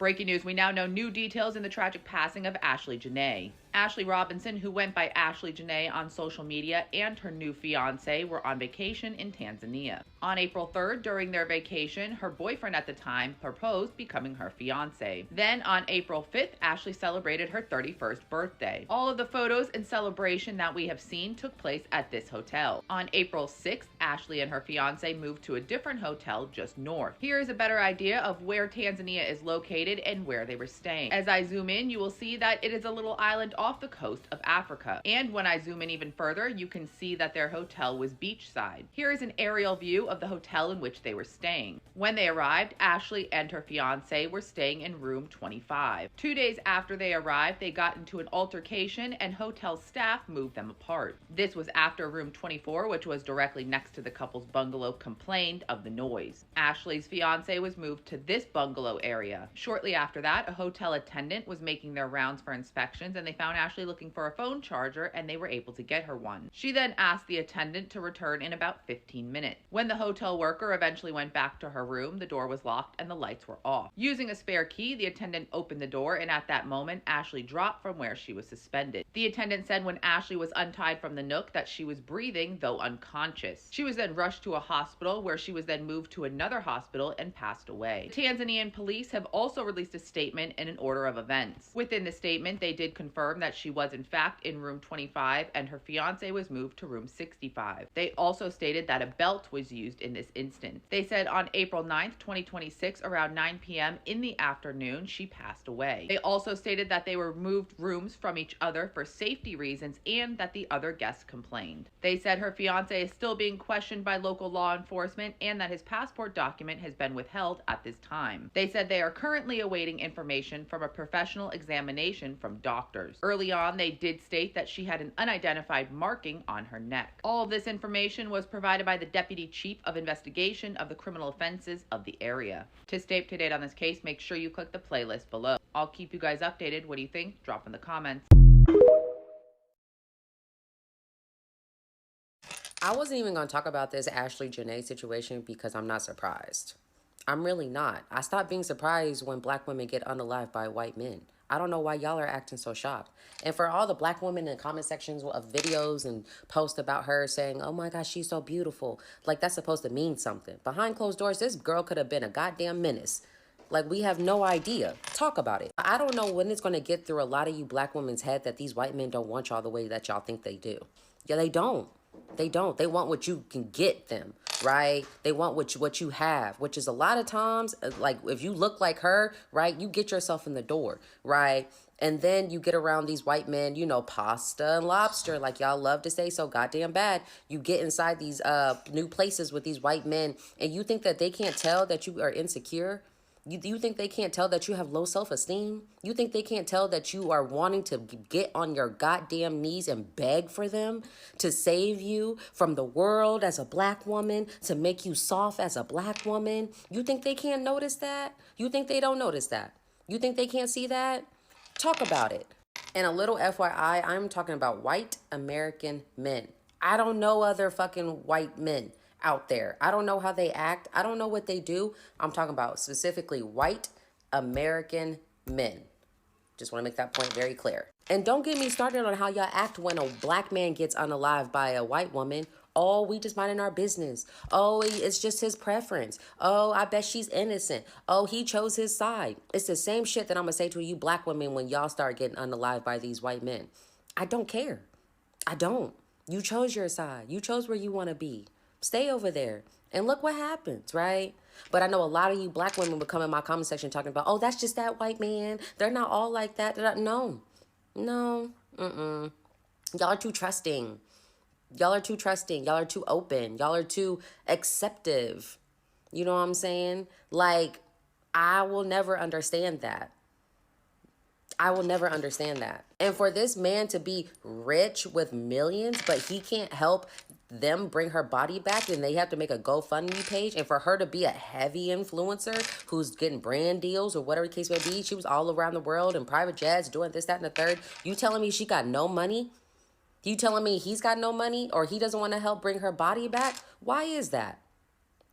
Breaking news, we now know new details in the tragic passing of Ashlee Jenae. Ashlee Robinson, who went by Ashlee Jenae on social media, and her new fiance were on vacation in Tanzania. On April 3rd, during their vacation, her boyfriend at the time proposed, becoming her fiance. Then on April 5th, Ashlee celebrated her 31st birthday. All of the photos and celebration that we have seen took place at this hotel. On April 6th, Ashlee and her fiance moved to a different hotel just north. Here is a better idea of where Tanzania is located and where they were staying. As I zoom in, you will see that it is a little island off the coast of Africa. And when I zoom in even further, you can see that their hotel was beachside. Here is an aerial view of the hotel in which they were staying. When they arrived, Ashlee and her fiance were staying in room 25. 2 days after they arrived, they got into an altercation and hotel staff moved them apart. This was after room 24, which was directly next to the couple's bungalow, complained of the noise. Ashlee's fiance was moved to this bungalow area. Shortly after that, a hotel attendant was making their rounds for inspections and they found Ashlee looking for a phone charger and they were able to get her one. She then asked the attendant to return in about 15 minutes. When the hotel worker eventually went back to her room, the door was locked and the lights were off. Using a spare key, the attendant opened the door and at that moment, Ashlee dropped from where she was suspended. The attendant said when Ashlee was untied from the nook that she was breathing, though unconscious. She was then rushed to a hospital where she was then moved to another hospital and passed away. The Tanzanian police have also released a statement in an order of events. Within the statement, they did confirm that she was in fact in room 25 and her fiance was moved to room 65. They also stated that a belt was used in this instance. They said on April 9th, 2026, around 9 p.m. in the afternoon, she passed away. They also stated that they were moved rooms from each other for safety reasons and that the other guests complained. They said her fiance is still being questioned by local law enforcement and that his passport document has been withheld at this time. They said they are currently awaiting information from a professional examination from doctors. Early on, they did state that she had an unidentified marking on her neck. All of this information was provided by the Deputy Chief of Investigation of the Criminal Offenses of the area. To stay up to date on this case, make sure you click the playlist below. I'll keep you guys updated. What do you think? Drop in the comments. I wasn't even going to talk about this Ashlee Jenae situation because I'm not surprised. I'm really not. I stopped being surprised when black women get unalived by white men. I don't know why y'all are acting so shocked. And for all the black women in the comment sections of videos and posts about her saying, oh my gosh, she's so beautiful. Like that's supposed to mean something. Behind closed doors, this girl could have been a goddamn menace. Like we have no idea. Talk about it. I don't know when it's going to get through a lot of you black women's head that these white men don't want y'all the way that y'all think they do. Yeah, they don't. They don't. They want what you can get them, right? They want what you have, which is a lot of times, like if you look like her, right, you get yourself in the door, right? And then you get around these white men, you know, pasta and lobster, like y'all love to say so goddamn bad. You get inside these new places with these white men and you think that they can't tell that you are insecure? You think they can't tell that you have low self-esteem? You think they can't tell that you are wanting to get on your goddamn knees and beg for them to save you from the world as a black woman, to make you soft as a black woman? You think they can't notice that? You think they don't notice that? You think they can't see that? Talk about it. And a little FYI, I'm talking about white American men. I don't know other fucking white men out there. I don't know how they act. I don't know what they do. I'm talking about specifically white American men. Just want to make that point very clear. And don't get me started on how y'all act when a black man gets unalived by a white woman. Oh, we just minding our business. Oh, it's just his preference. Oh, I bet she's innocent. Oh, he chose his side. It's the same shit that I'm going to say to you black women when y'all start getting unalived by these white men. I don't care. I don't. You chose your side. You chose where you want to be. Stay over there and look what happens, right? But I know a lot of you black women would come in my comment section talking about, oh, that's just that white man. They're not all like that. No. Y'all are too trusting. Y'all are too trusting. Y'all are too open. Y'all are too acceptive. You know what I'm saying? Like, I will never understand that. I will never understand that. And for this man to be rich with millions, but he can't help them bring her body back and they have to make a GoFundMe page, and for her to be a heavy influencer who's getting brand deals or whatever the case may be, she was all around the world in private jets doing this, that, and the third. You telling me she got no money? You telling me he's got no money or he doesn't want to help bring her body back? Why is that?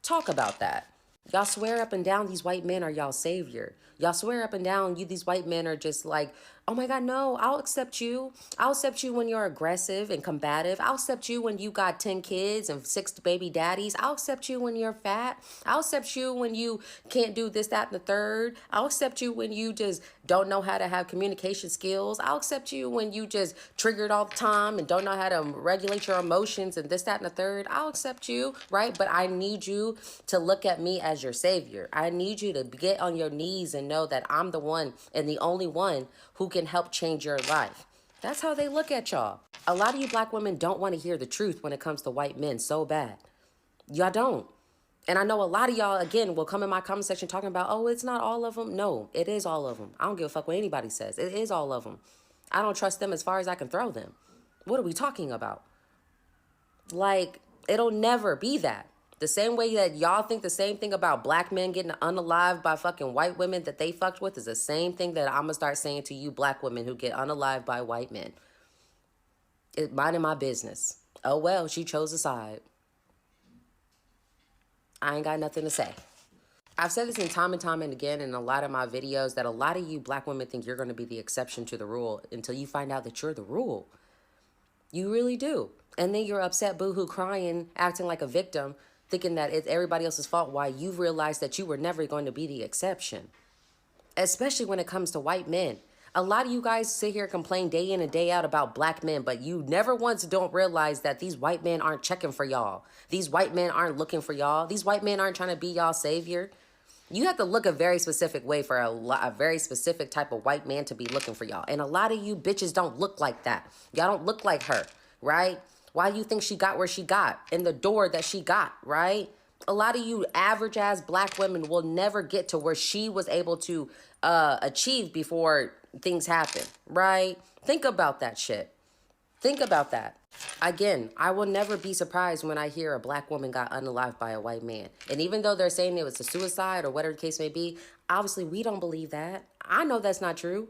Talk about that. Y'all swear up and down these white men are y'all savior. Y'all swear up and down you these white men are just like, oh my God, no, I'll accept you. I'll accept you when you're aggressive and combative. I'll accept you when you got 10 kids and 6 baby daddies. I'll accept you when you're fat. I'll accept you when you can't do this, that, and the third. I'll accept you when you just don't know how to have communication skills. I'll accept you when you just triggered all the time and don't know how to regulate your emotions and this, that, and the third. I'll accept you, right? But I need you to look at me as your savior. I need you to get on your knees and know that I'm the one and the only one who can help change your life. That's how they look at y'all. A lot of you black women don't want to hear the truth when it comes to white men so bad. Y'all don't. And I know a lot of y'all, again, will come in my comment section talking about, oh, it's not all of them. No, it is all of them. I don't give a fuck what anybody says. It is all of them. I don't trust them as far as I can throw them. What are we talking about? Like, it'll never be that. The same way that y'all think the same thing about black men getting unalived by fucking white women that they fucked with is the same thing that I'm gonna start saying to you black women who get unalived by white men. It's minding my business. Oh well, she chose a side. I ain't got nothing to say. I've said this in time and time and again in a lot of my videos that a lot of you black women think you're going to be the exception to the rule until you find out that you're the rule. You really do. And then you're upset, boo-hoo, crying, acting like a victim, thinking that it's everybody else's fault while you've realized that you were never going to be the exception. Especially when it comes to white men. A lot of you guys sit here and complain day in and day out about black men, but you never once don't realize that these white men aren't checking for y'all. These white men aren't looking for y'all. These white men aren't trying to be y'all savior. You have to look a very specific way for a very specific type of white man to be looking for y'all. And a lot of you bitches don't look like that. Y'all don't look like her, right? Why do you think she got where she got in the door that she got, right? A lot of you average ass black women will never get to where she was able to achieve before things happen, right? Think about that shit. Think about that. Again, I will never be surprised when I hear a black woman got unalived by a white man. And even though they're saying it was a suicide or whatever the case may be, obviously we don't believe that. I know that's not true.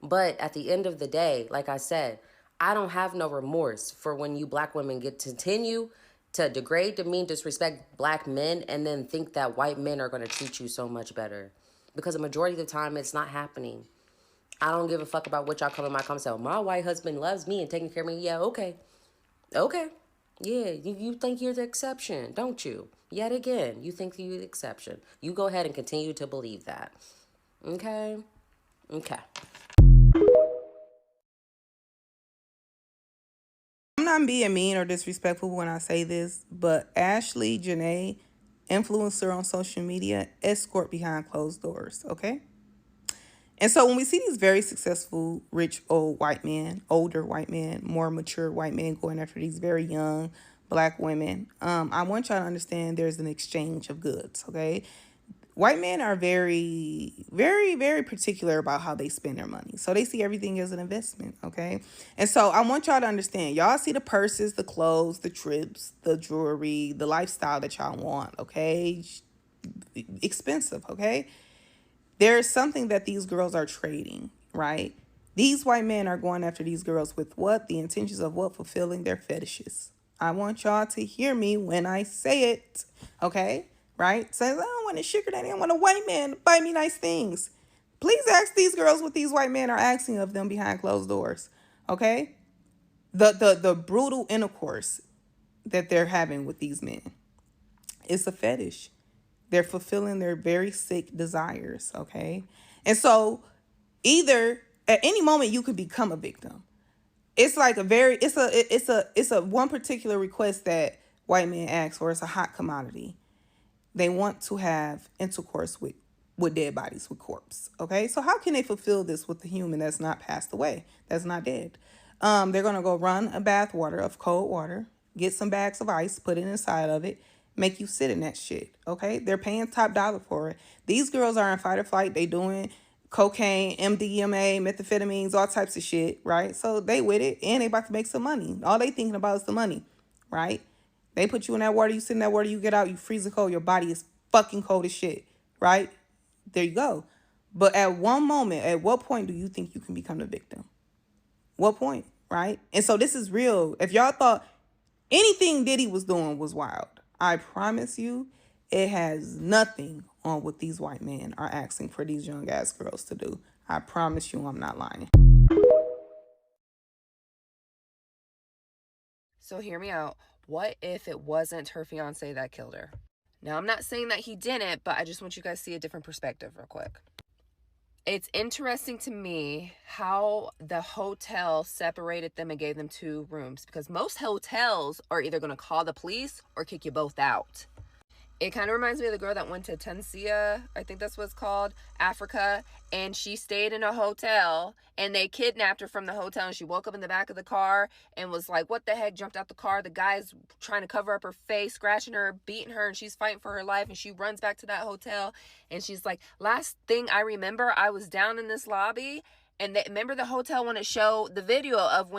But at the end of the day, like I said, I don't have no remorse for when you black women get to continue to degrade, demean, disrespect black men and then think that white men are going to treat you so much better. Because the majority of the time, it's not happening. I don't give a fuck about what y'all come in my comments say. Oh, my white husband loves me and taking care of me. Yeah, okay. Okay. Yeah, you think you're the exception, don't you? Yet again, you think you're the exception. You go ahead and continue to believe that. Okay? Okay. I'm not being mean or disrespectful when I say this, but Ashlee, Jenae, influencer on social media, escort behind closed doors, okay? And so when we see these very successful, rich, old white men, older white men, more mature white men going after these very young black women, I want y'all to understand there's an exchange of goods, okay? White men are very, very, very particular about how they spend their money. So they see everything as an investment, okay? And so I want y'all to understand, y'all see the purses, the clothes, the trips, the jewelry, the lifestyle that y'all want, okay? Expensive, okay? There's something that these girls are trading, right? These white men are going after these girls with what? The intentions of what? Fulfilling their fetishes. I want y'all to hear me when I say it, okay? Right? Says, I don't want a sugar daddy. I want a white man to buy me nice things. Please ask these girls what these white men are asking of them behind closed doors, okay? The brutal intercourse that they're having with these men. It's a fetish. They're fulfilling their very sick desires, okay? And so either at any moment you could become a victim. It's like it's a one particular request that white men ask for. It's a hot commodity. They want to have intercourse with dead bodies, with corpse, okay? So how can they fulfill this with the human that's not passed away, that's not dead? They're going to go run a bath water of cold water, get some bags of ice, put it inside of it, make you sit in that shit, okay? They're paying top dollar for it. These girls are in fight or flight. They doing cocaine, MDMA, methamphetamines, all types of shit, right? So they with it, and they about to make some money. All they thinking about is the money, right? They put you in that water, you sit in that water, you get out, you freezing cold, your body is fucking cold as shit, right? There you go. But at one moment, at what point do you think you can become the victim? What point, right? And so this is real. If y'all thought anything Diddy was doing was wild, I promise you, It has nothing on what these white men are asking for these young ass girls to do. I promise you I'm not lying. So hear me out. What if it wasn't her fiance that killed her? Now, I'm not saying that he didn't, but I just want you guys to see a different perspective real quick. It's interesting to me how the hotel separated them and gave them 2 rooms, because most hotels are either going to call the police or kick you both out. It kind of reminds me of the girl that went to Tunisia, I think that's what it's called, Africa, and she stayed in a hotel, and they kidnapped her from the hotel, and she woke up in the back of the car and was like, what the heck, jumped out the car. The guy's trying to cover up her face, scratching her, beating her, and she's fighting for her life, and she runs back to that hotel, and she's like, last thing I remember, I was down in this lobby, and remember the hotel wanted to show the video of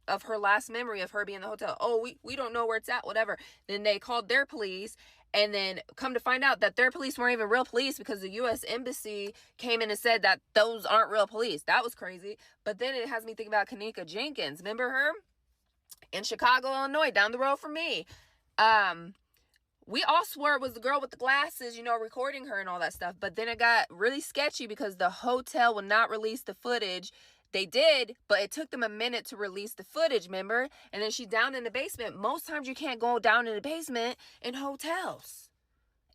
of her last memory of her being in the hotel. Oh, we don't know where it's at, whatever. Then they called their police. And then come to find out that their police weren't even real police, because the U.S. Embassy came in and said that those aren't real police. That was crazy. But then it has me thinking about Kanika Jenkins. Remember her? In Chicago, Illinois, down the road from me. We all swore it was the girl with the glasses, recording her and all that stuff. But then it got really sketchy because the hotel would not release the footage. They did, but it took them a minute to release the footage, remember? And then she's down in the basement. Most times you can't go down in the basement in hotels.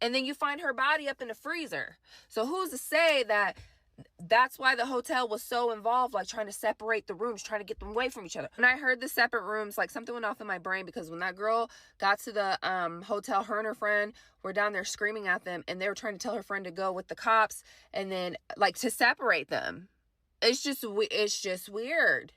And then you find her body up in the freezer. So who's to say that that's why the hotel was so involved, like trying to separate the rooms, trying to get them away from each other. When I heard the separate rooms, like something went off in my brain, because when that girl got to the hotel, her and her friend were down there screaming at them, and they were trying to tell her friend to go with the cops and then like to separate them. It's just weird.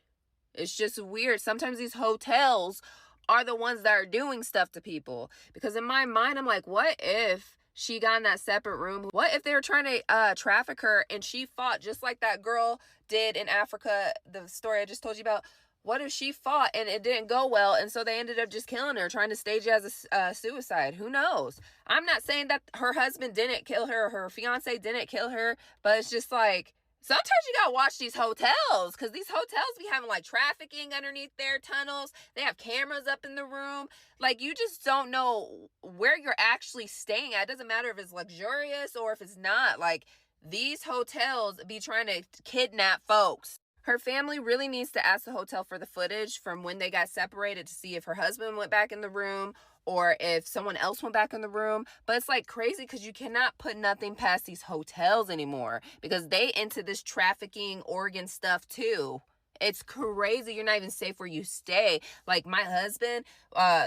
It's just weird. Sometimes these hotels are the ones that are doing stuff to people. Because in my mind, I'm like, what if she got in that separate room? What if they were trying to traffic her and she fought just like that girl did in Africa, the story I just told you about? What if she fought and it didn't go well, and so they ended up just killing her, trying to stage it as a suicide? Who knows? I'm not saying that her husband didn't kill her, or her fiance didn't kill her, but it's just like, sometimes you gotta watch these hotels, because these hotels be having like trafficking underneath their tunnels. They have cameras up in the room. Like, you just don't know where you're actually staying at. It doesn't matter if it's luxurious or if it's not. Like, these hotels be trying to kidnap folks. Her family really needs to ask the hotel for the footage from when they got separated to see if her husband went back in the room or if someone else went back in the room. But it's like crazy, because you cannot put nothing past these hotels anymore, because they into this trafficking organ stuff too. It's crazy. You're not even safe where you stay. Like my husband,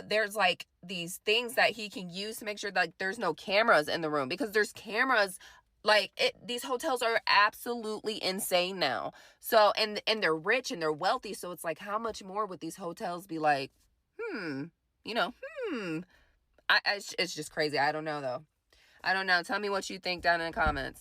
there's like these things that he can use to make sure that like, there's no cameras in the room, because there's cameras. Like these hotels are absolutely insane now. So, and they're rich and they're wealthy. So it's like, how much more would these hotels be like, it's just crazy. I don't know though. I don't know. Tell me what you think down in the comments.